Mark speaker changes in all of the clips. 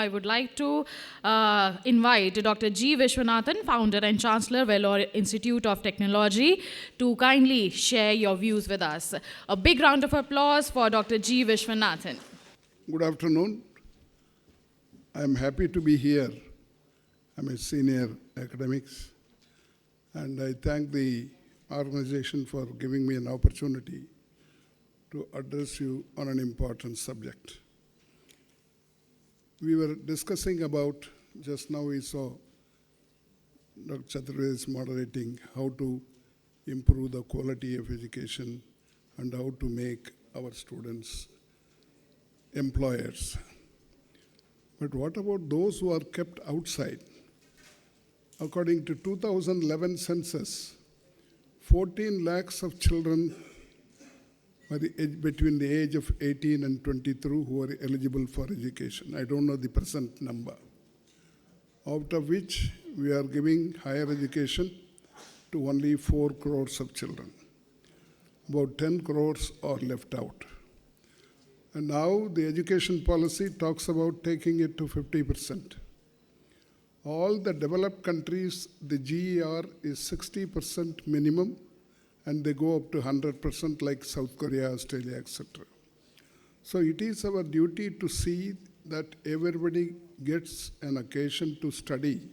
Speaker 1: I would like to invite Dr. G. Vishwanathan, founder and Chancellor, Vellore Institute of Technology, to kindly share your views with us. A big round of applause for Dr. G. Vishwanathan.
Speaker 2: Good afternoon. I'm happy to be here. I'm a senior academics, and I thank the organization for giving me an opportunity to address you on an important subject. We were discussing about, just now we saw Dr. Chaturvedi is moderating how to improve the quality of education and how to make our students employers. But what about those who are kept outside? According to 2011 census, 14 lakhs of children between the age of 18 and 23 who are eligible for education. I don't know the present number. Out of which we are giving higher education to only 4 crores of children. About 10 crores are left out. And now the education policy talks about taking it to 50%. All the developed countries, the GER is 60% minimum, and they go up to 100% like South Korea, Australia, etc. So it is our duty to see that everybody gets an occasion to study,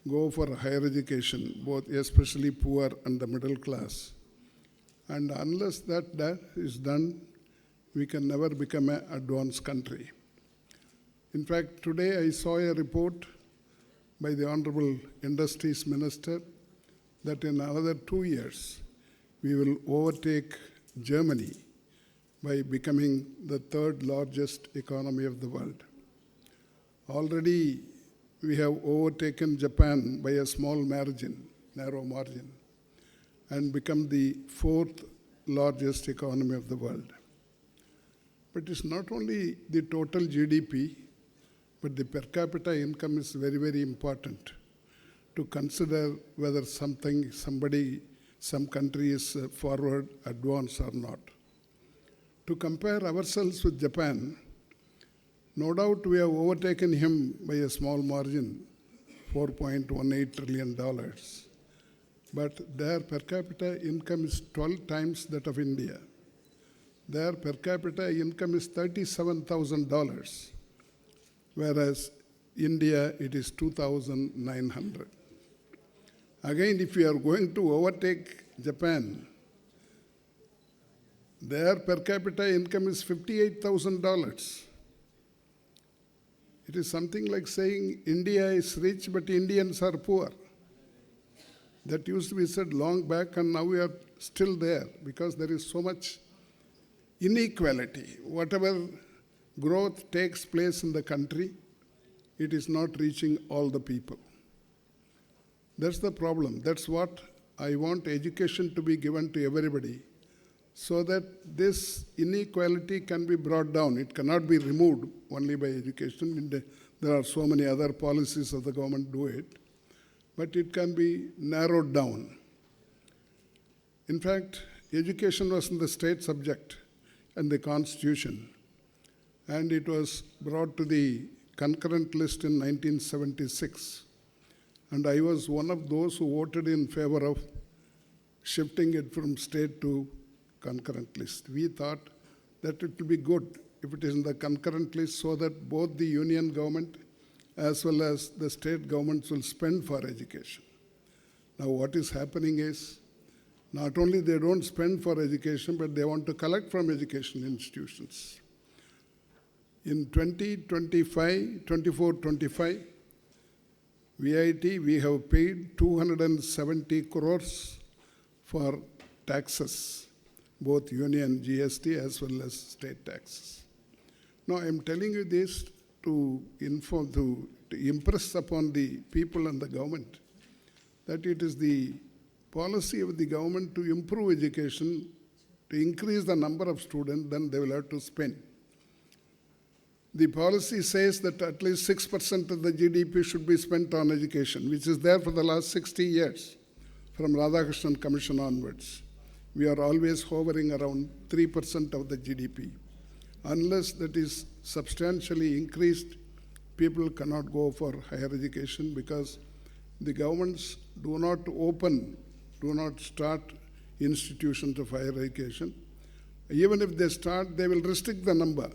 Speaker 2: go for higher education, both especially poor and the middle class. And unless that is done, we can never become an advanced country. In fact, today I saw a report by the Honorable Industries Minister that in another 2 years, we will overtake Germany by becoming the 3rd largest economy of the world. Already, we have overtaken Japan by a small margin, narrow margin, and become the 4th largest economy of the world. But it's not only the total GDP, but the per capita income is very, very important to consider whether some country is forward, advanced or not. To compare ourselves with Japan, no doubt we have overtaken him by a small margin, $4.18 trillion. But their per capita income is 12 times that of India. Their per capita income is $37,000, whereas India, it is 2,900. Again, if we are going to overtake Japan, their per capita income is $58,000. It is something like saying India is rich, but Indians are poor. That used to be said long back, and now we are still there because there is so much inequality. Whatever growth takes place in the country, it is not reaching all the people. That's the problem. That's what I want education to be given to everybody, so that this inequality can be brought down. It cannot be removed only by education. There are so many other policies of the government do it, but it can be narrowed down. In fact, education was in the state subject and the Constitution, and it was brought to the concurrent list in 1976. And I was one of those who voted in favor of shifting it from state to concurrent list. We thought that it would be good if it is in the concurrent list so that both the union government as well as the state governments will spend for education. Now what is happening is, not only they don't spend for education, but they want to collect from educational institutions. In 24-25, VIT, we have paid 270 crores for taxes, both union GST as well as state taxes. Now, I'm telling you this to impress upon the people and the government that it is the policy of the government to improve education, to increase the number of students, then they will have to spend. The policy says that at least 6% of the GDP should be spent on education, which is there for the last 60 years, from Radhakrishnan Commission onwards. We are always hovering around 3% of the GDP. Unless that is substantially increased, people cannot go for higher education because the governments do not start institutions of higher education. Even if they start, they will restrict the number.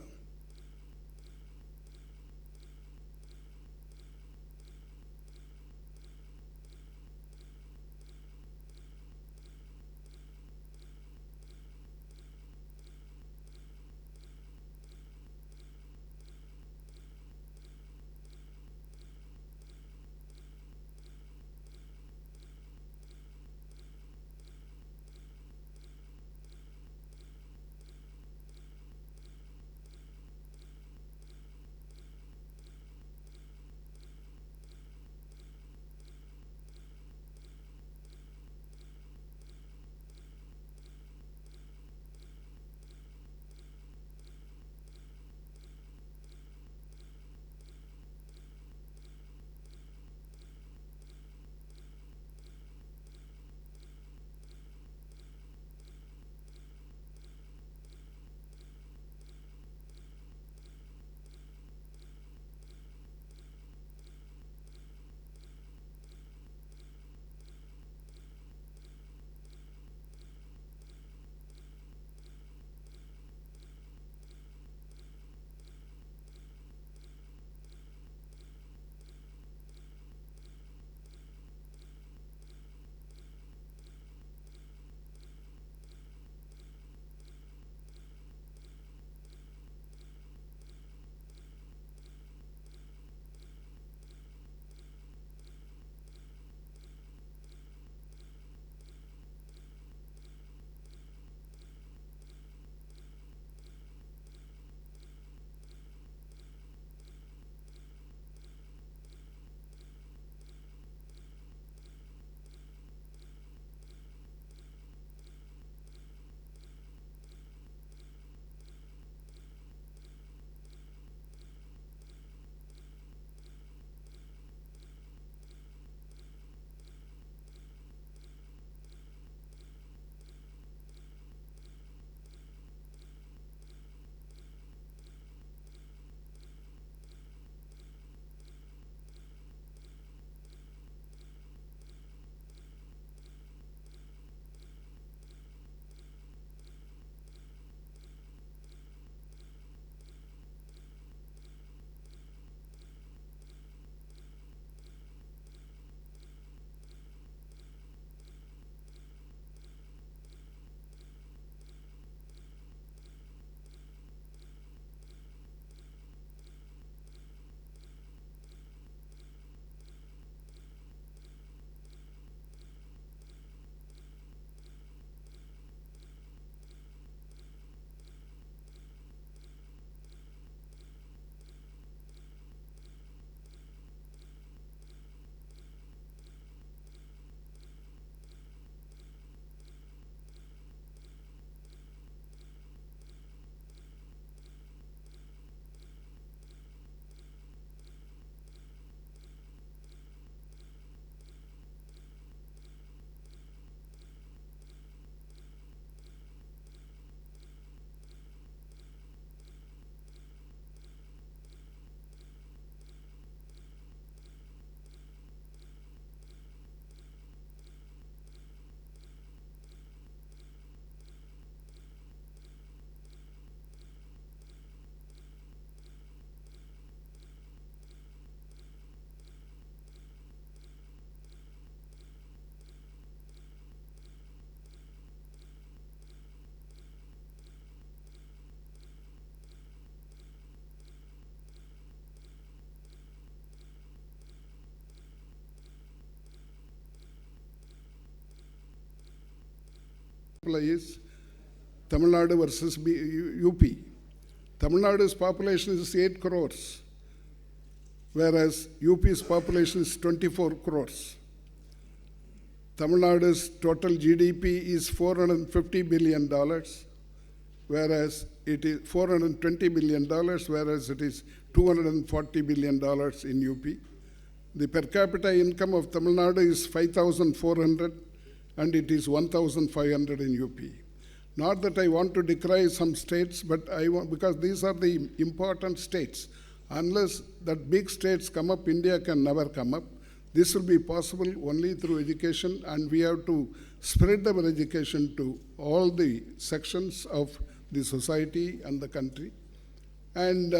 Speaker 2: Is Tamil Nadu versus UP. Tamil Nadu's population is 8 crores, whereas UP's population is 24 crores. Tamil Nadu's total GDP is $450 billion, whereas it is $420 billion, whereas it is $240 billion in UP. The per capita income of Tamil Nadu is 5,400 and it is 1,500 in UP. Not that I want to decry some states, but I want, because these are the important states. Unless that big states come up, India can never come up. This will be possible only through education, and we have to spread our education to all the sections of the society and the country. And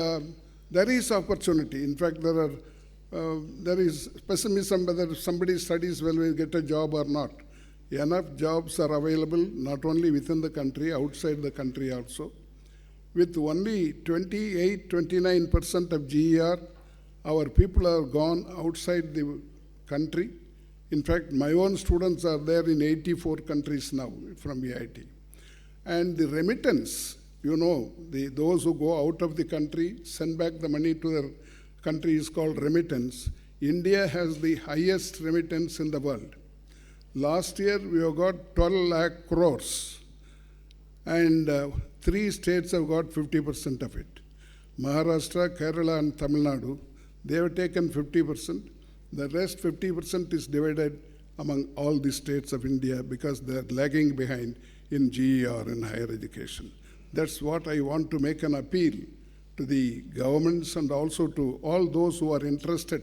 Speaker 2: there is opportunity. In fact, there is pessimism whether somebody studies well will get a job or not. Enough jobs are available, not only within the country, outside the country also. With only 28-29% of GER, our people are gone outside the country. In fact, my own students are there in 84 countries now from VIT. And the remittance, you know, those who go out of the country, send back the money to their country is called remittance. India has the highest remittance in the world. Last year, we have got 12 lakh crores, and 3 states have got 50% of it. Maharashtra, Kerala, and Tamil Nadu, they have taken 50%. The rest 50% is divided among all the states of India because they are lagging behind in GER and higher education. That's what I want to make an appeal to the governments and also to all those who are interested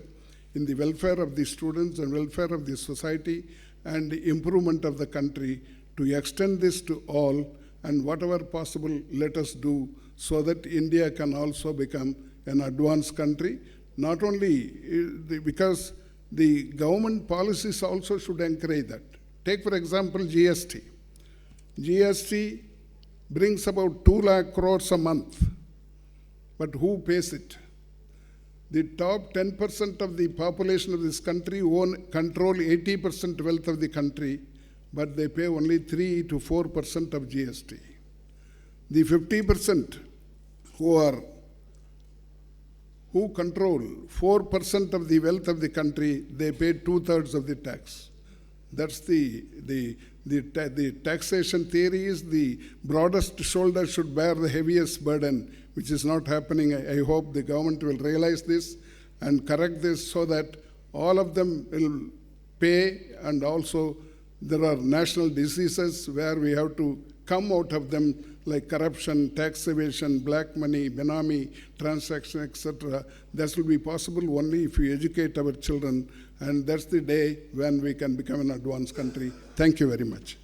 Speaker 2: in the welfare of the students and welfare of the society and the improvement of the country to extend this to all, and whatever possible, let us do so that India can also become an advanced country. Not only because the government policies also should encourage that. Take, for example, GST. GST brings about 2 lakh crores a month, but who pays it? The top 10% of the population of this country control 80% wealth of the country, but they pay only 3 to 4% of GST. The 50% who control 4% of the wealth of the country, they pay 2/3 of the tax. That's the taxation theory is the broadest shoulder should bear the heaviest burden, which is not happening. I hope the government will realize this and correct this so that all of them will pay, and also there are national diseases where we have to come out of them, like corruption, tax evasion, black money, benami transaction, etc. That will be possible only if we educate our children, and that's the day when we can become an advanced country. Thank you very much.